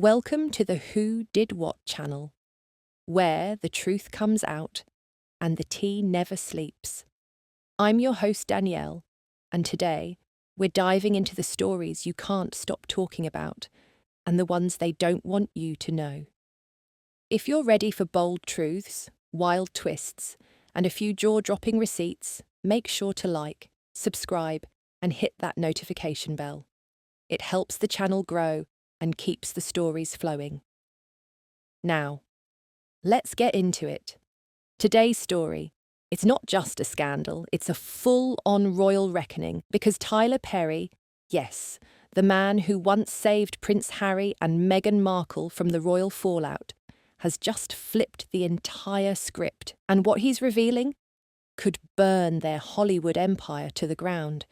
Welcome to the Who Did What channel, where the truth comes out and the tea never sleeps. I'm your host Danielle, and today we're diving into the stories you can't stop talking about and the ones they don't want you to know. If you're ready for bold truths, wild twists, and a few jaw-dropping receipts, make sure to like, subscribe, and hit that notification bell. It helps the channel grow and keeps the stories flowing. Now, let's get into it. Today's story, it's not just a scandal, it's a full-on royal reckoning because Tyler Perry, yes, the man who once saved Prince Harry and Meghan Markle from the royal fallout, has just flipped the entire script, and what he's revealing could burn their Hollywood empire to the ground.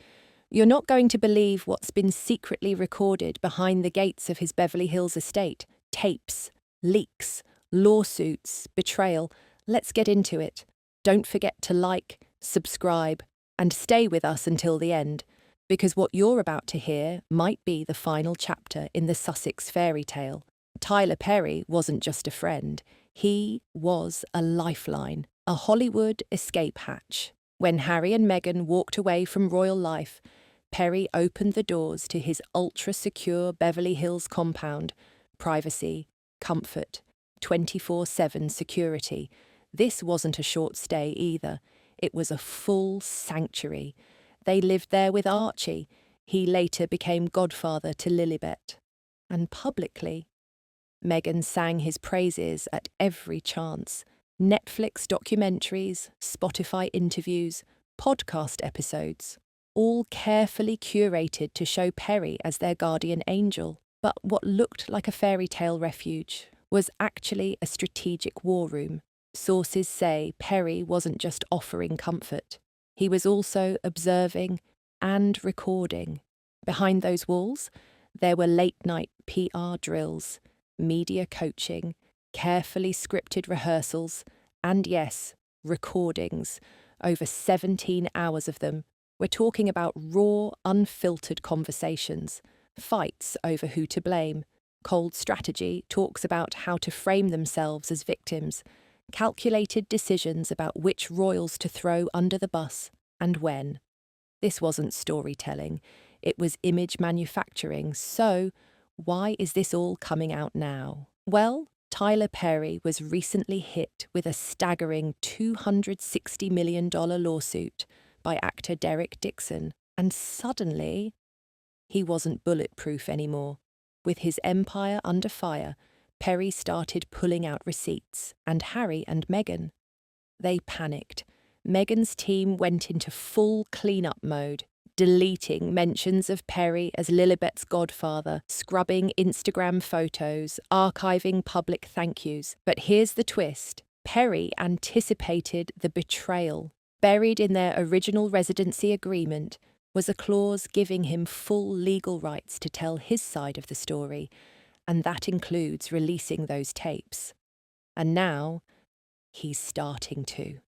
You're not going to believe what's been secretly recorded behind the gates of his Beverly Hills estate. Tapes, leaks, lawsuits, betrayal. Let's get into it. Don't forget to like, subscribe, and stay with us until the end, because what you're about to hear might be the final chapter in the Sussex fairy tale. Tyler Perry wasn't just a friend. He was a lifeline, a Hollywood escape hatch. When Harry and Meghan walked away from royal life, Perry opened the doors to his ultra-secure Beverly Hills compound, privacy, comfort, 24/7 security. This wasn't a short stay either. It was a full sanctuary. They lived there with Archie. He later became godfather to Lilibet. And publicly, Meghan sang his praises at every chance. Netflix documentaries, Spotify interviews, podcast episodes, all carefully curated to show Perry as their guardian angel. But what looked like a fairy tale refuge was actually a strategic war room. Sources say Perry wasn't just offering comfort. He was also observing and recording. Behind those walls, there were late-night PR drills, media coaching, carefully scripted rehearsals, and yes, recordings, over 17 hours of them. We're talking about raw, unfiltered conversations, fights over who to blame. Cold strategy talks about how to frame themselves as victims, calculated decisions about which royals to throw under the bus and when. This wasn't storytelling, it was image manufacturing. So, why is this all coming out now? Well, Tyler Perry was recently hit with a staggering $260 million lawsuit by actor Derek Dixon, and suddenly, he wasn't bulletproof anymore. With his empire under fire, Perry started pulling out receipts, and Harry and Meghan. They panicked. Meghan's team went into full cleanup mode, deleting mentions of Perry as Lilibet's godfather, scrubbing Instagram photos, archiving public thank yous. But here's the twist. Perry anticipated the betrayal. Buried in their original residency agreement was a clause giving him full legal rights to tell his side of the story, and that includes releasing those tapes. And now, he's starting to.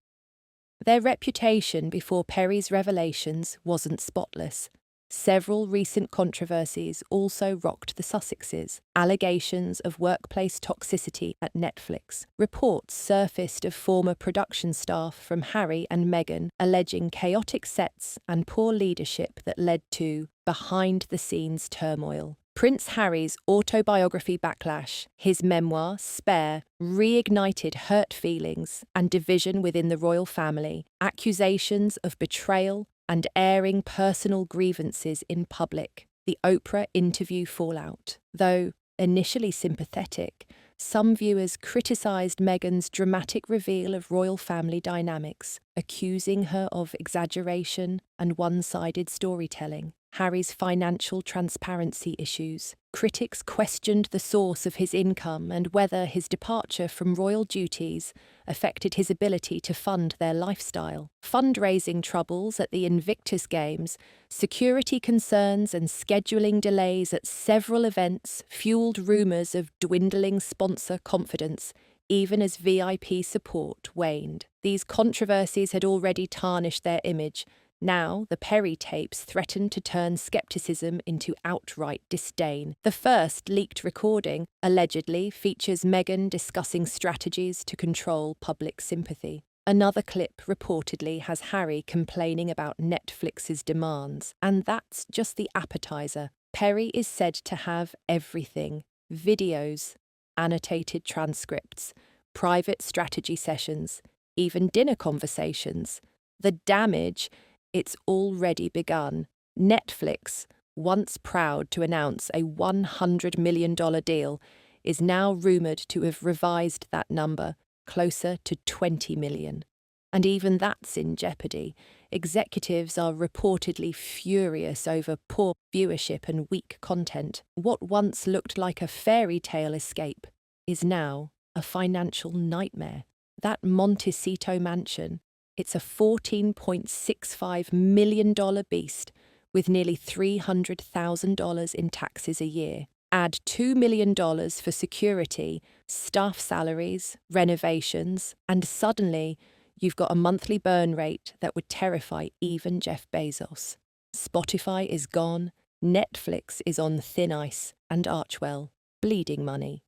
Their reputation before Perry's revelations wasn't spotless. Several recent controversies also rocked the Sussexes. Allegations of workplace toxicity at Netflix. Reports surfaced of former production staff from Harry and Meghan alleging chaotic sets and poor leadership that led to behind-the-scenes turmoil. Prince Harry's autobiography Backlash, his memoir Spare, reignited hurt feelings and division within the royal family, accusations of betrayal, and airing personal grievances in public. The Oprah interview fallout. Though initially sympathetic, some viewers criticised Meghan's dramatic reveal of royal family dynamics, accusing her of exaggeration and one-sided storytelling. Harry's financial transparency issues. Critics questioned the source of his income and whether his departure from royal duties affected his ability to fund their lifestyle. Fundraising troubles at the Invictus Games, security concerns and scheduling delays at several events fueled rumours of dwindling sponsor confidence, even as VIP support waned. These controversies had already tarnished their image, Now, the Perry tapes threaten to turn skepticism into outright disdain. The first leaked recording allegedly features Meghan discussing strategies to control public sympathy. Another clip reportedly has Harry complaining about Netflix's demands, and that's just the appetizer. Perry is said to have everything: videos, annotated transcripts, private strategy sessions, even dinner conversations. The damage, it's already begun. Netflix, once proud to announce a $100 million deal, is now rumoured to have revised that number closer to 20 million. And even that's in jeopardy. Executives are reportedly furious over poor viewership and weak content. What once looked like a fairy tale escape is now a financial nightmare. That Montecito mansion, it's a $14.65 million beast with nearly $300,000 in taxes a year. Add $2 million for security, staff salaries, renovations, and suddenly you've got a monthly burn rate that would terrify even Jeff Bezos. Spotify is gone, Netflix is on thin ice, and Archewell, bleeding money.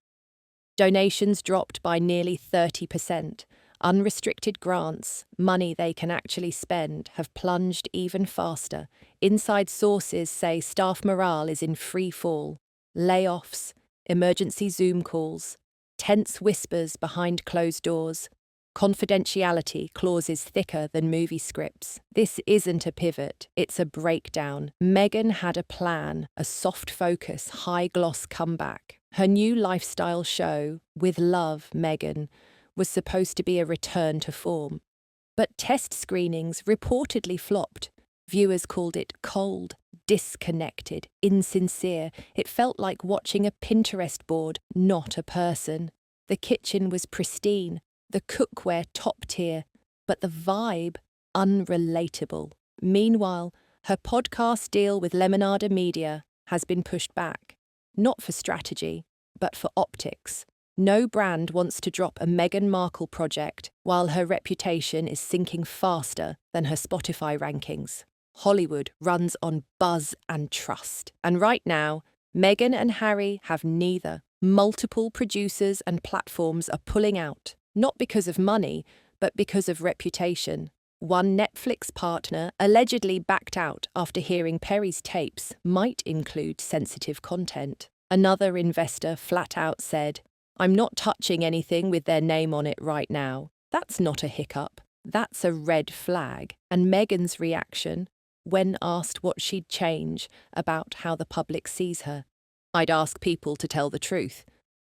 Donations dropped by nearly 30%. Unrestricted grants, money they can actually spend, have plunged even faster. Inside sources say staff morale is in free fall. Layoffs, emergency Zoom calls, tense whispers behind closed doors, confidentiality clauses thicker than movie scripts. This isn't a pivot, it's a breakdown. Meghan had a plan, a soft focus, high-gloss comeback. Her new lifestyle show, With Love, Meghan, was supposed to be a return to form. But test screenings reportedly flopped. Viewers called it cold, disconnected, insincere. It felt like watching a Pinterest board, not a person. The kitchen was pristine, the cookware top tier, but the vibe unrelatable. Meanwhile, her podcast deal with Lemonada Media has been pushed back, not for strategy, but for optics. No brand wants to drop a Meghan Markle project while her reputation is sinking faster than her Spotify rankings. Hollywood runs on buzz and trust. And right now, Meghan and Harry have neither. Multiple producers and platforms are pulling out, not because of money, but because of reputation. One Netflix partner allegedly backed out after hearing Perry's tapes might include sensitive content. Another investor flat out said, "I'm not touching anything with their name on it right now." That's not a hiccup. That's a red flag. And Meghan's reaction, when asked what she'd change about how the public sees her: "I'd ask people to tell the truth."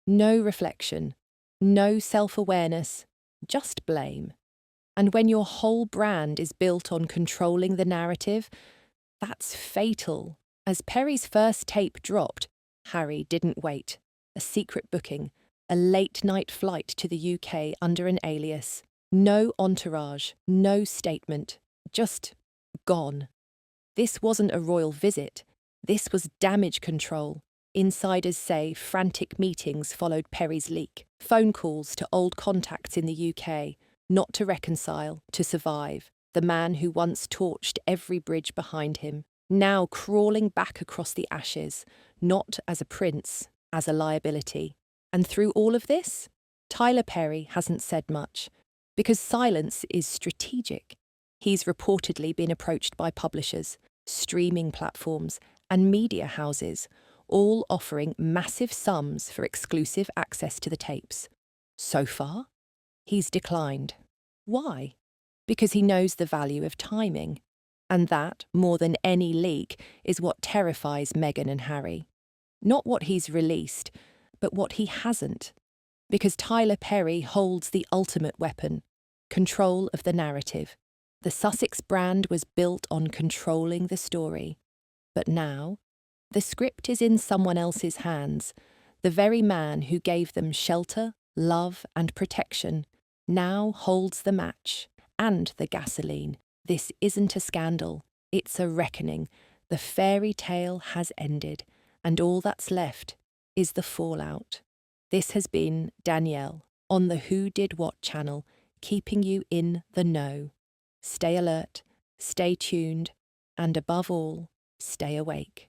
No reflection, no self-awareness, just blame. And when your whole brand is built on controlling the narrative, that's fatal. As Perry's first tape dropped, Harry didn't wait. A secret booking, a late-night flight to the UK under an alias. No entourage, no statement, just gone. This wasn't a royal visit. This was damage control. Insiders say frantic meetings followed Perry's leak. Phone calls to old contacts in the UK, not to reconcile, to survive. The man who once torched every bridge behind him, now crawling back across the ashes, not as a prince, as a liability. And through all of this, Tyler Perry hasn't said much, because silence is strategic. He's reportedly been approached by publishers, streaming platforms, and media houses, all offering massive sums for exclusive access to the tapes. So far, he's declined. Why? Because he knows the value of timing. And that, more than any leak, is what terrifies Meghan and Harry. Not what he's released, but what he hasn't. Because Tyler Perry holds the ultimate weapon: control of the narrative. The Sussex brand was built on controlling the story. But now, the script is in someone else's hands. The very man who gave them shelter, love, and protection now holds the match and the gasoline. This isn't a scandal, it's a reckoning. The fairy tale has ended, and all that's left is the fallout. This has been Danielle on the Who Did What channel, keeping you in the know. Stay alert, stay tuned, and above all, stay awake.